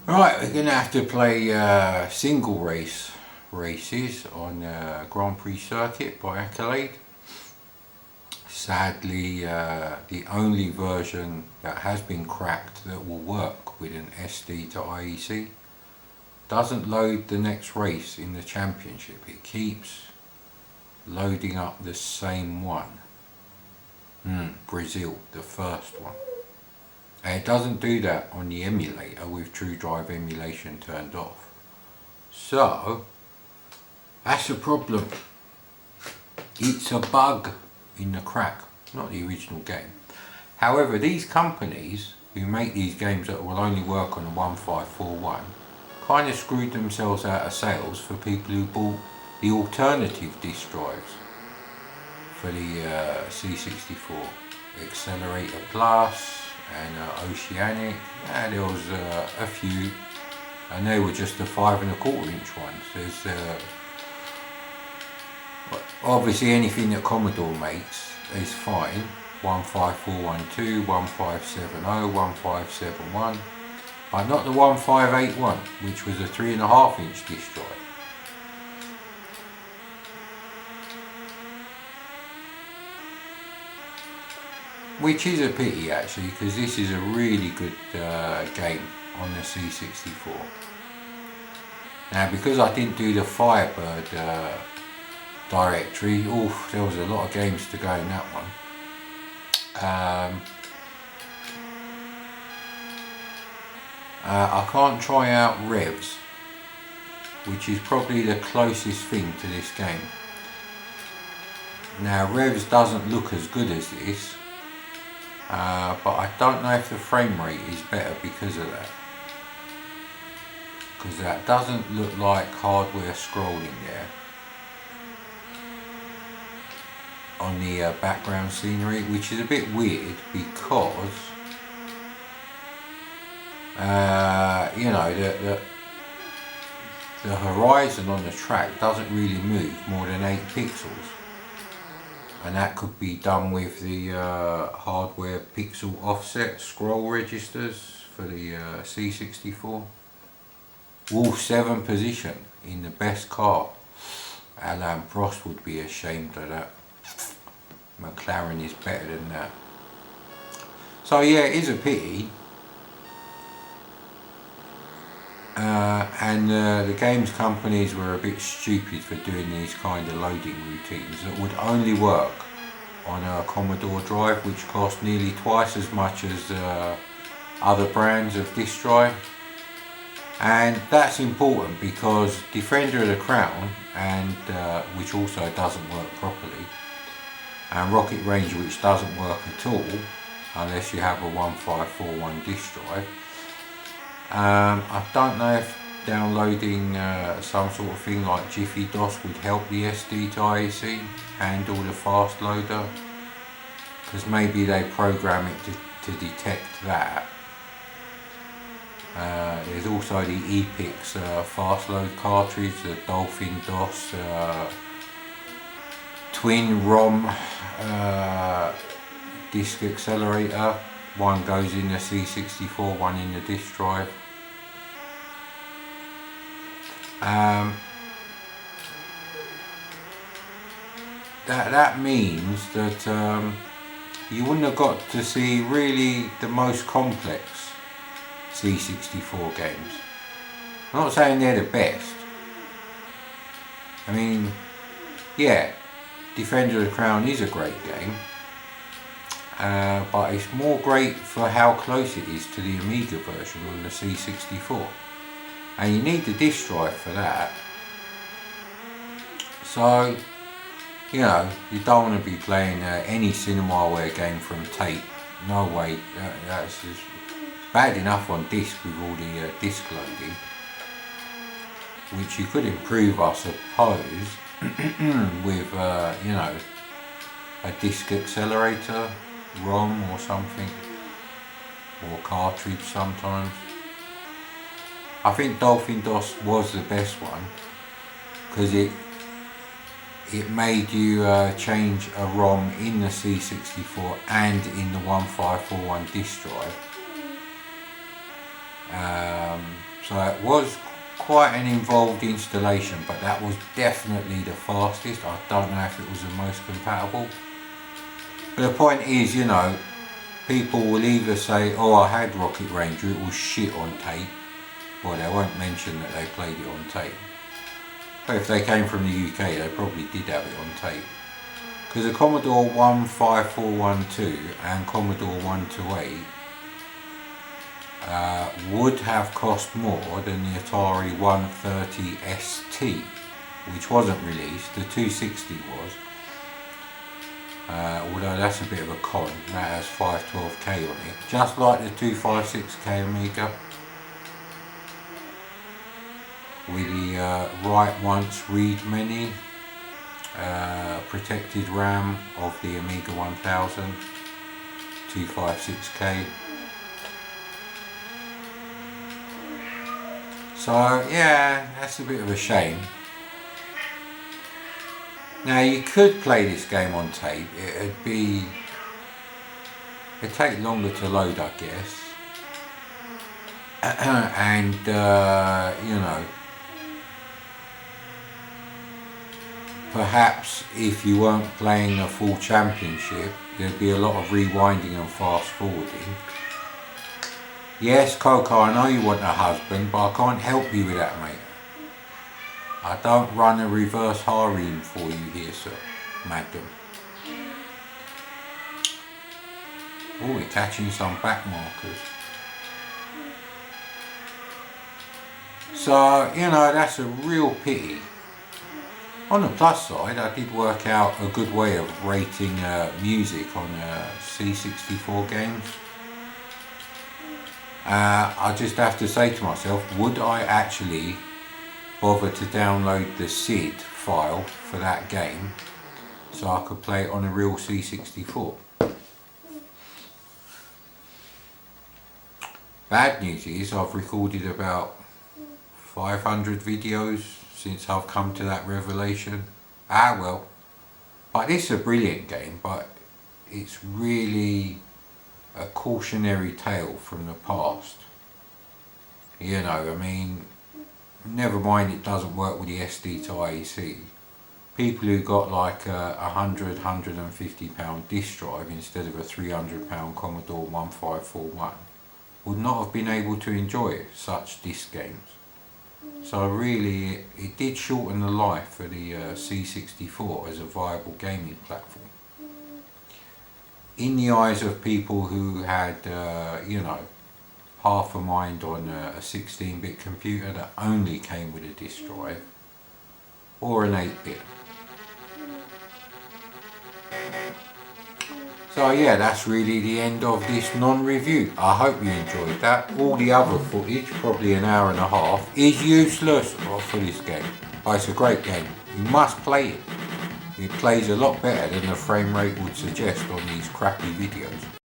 Right, we're going to have to play single races on Grand Prix circuit by Accolade. Sadly, the only version that has been cracked that will work with an SD to IEC doesn't load the next race in the championship. It keeps loading up the same one. Brazil, the first one. And it doesn't do that on the emulator with True Drive emulation turned off. So, that's a problem. It's a bug in the crack, not the original game. However, these companies who make these games that will only work on the 1541 kind of screwed themselves out of sales for people who bought the alternative disk drives for the C64, Accelerator Plus and Oceanic. And there was a few, and they were just the 5 1/4 inch ones. There's obviously anything that Commodore makes is fine. 15412, 1570, 1571, but not the 1581, which was a 3 1/2 inch disk drive. Which is a pity actually, because this is a really good game on the C64. Now, because I didn't do the Firebird directory, there was a lot of games to go in that one. I can't try out Revs, which is probably the closest thing to this game. Now, Revs doesn't look as good as this, but I don't know if the frame rate is better because of that. Because that doesn't look like hardware scrolling there on the background scenery, which is a bit weird because you know, the horizon on the track doesn't really move more than 8 pixels, and that could be done with the hardware pixel offset scroll registers for the C64. Wolf 7 position in the best car. Alain Prost would be ashamed of that. McLaren is better than that. So yeah, it is a pity. And the games companies were a bit stupid for doing these kind of loading routines that would only work on a Commodore drive, which cost nearly twice as much as other brands of disk drive. And that's important because Defender of the Crown, and which also doesn't work properly, and Rocket Ranger, which doesn't work at all unless you have a 1541 disk drive. I don't know if downloading some sort of thing like Jiffy DOS would help the SD to IEC handle the fast loader, because maybe they program it to detect that. There's also the Epix fast load cartridge, the Dolphin DOS twin ROM disk accelerator. One goes in the C64, one in the disk drive. That means that you wouldn't have got to see really the most complex C64 games. I'm not saying they're the best. I mean, yeah, Defender of the Crown is a great game, but it's more great for how close it is to the Amiga version on the C64, and you need the disk drive for that. So, you know, you don't want to be playing any Cinemaware game from tape. No way. That's just bad enough on disc with all the disc loading, which you could improve, I suppose, with you know, a disc accelerator, ROM or something, or cartridge sometimes. I think Dolphin DOS was the best one because it made you change a ROM in the C64 and in the 1541 disk drive. So it was quite an involved installation, but that was definitely the fastest. I don't know if it was the most compatible. But the point is, you know, people will either say, oh, I had Rocket Ranger, it was shit on tape. Well, they won't mention that they played it on tape. But if they came from the UK, they probably did have it on tape. Because the Commodore 15412 and Commodore 128 would have cost more than the Atari 130 ST, which wasn't released. The 260 was. Although that's a bit of a con, that has 512K on it, just like the 256K Amiga, with the write once, read many, protected RAM of the Amiga 1000, 256K. So yeah, that's a bit of a shame. Now you could play this game on tape. It'd take longer to load, I guess. And you know, perhaps if you weren't playing a full championship, there'd be a lot of rewinding and fast forwarding. Yes, Coco, I know you want a husband, but I can't help you with that, mate. I don't run a reverse harem for you here, sir, madam. Oh, we're catching some back markers. So, you know, that's a real pity. On the plus side, I did work out a good way of rating music on C64 games. I just have to say to myself, would I actually bother to download the SID file for that game so I could play it on a real C64? Bad news is I've recorded about 500 videos since I've come to that revelation. Ah well, but this is a brilliant game, but it's really a cautionary tale from the past. You know, I mean, never mind it doesn't work with the SD to IEC. People who got like a £150 disk drive instead of a £300 Commodore 1541 would not have been able to enjoy such disc games. So really, it did shorten the life for the C64 as a viable gaming platform. In the eyes of people who had, you know, half a mind on a 16-bit computer that only came with a disk drive, or an 8-bit. So yeah, that's really the end of this non-review. I hope you enjoyed that. All the other footage, probably an hour and a half, is useless for this game. But it's a great game. You must play it. It plays a lot better than the frame rate would suggest on these crappy videos.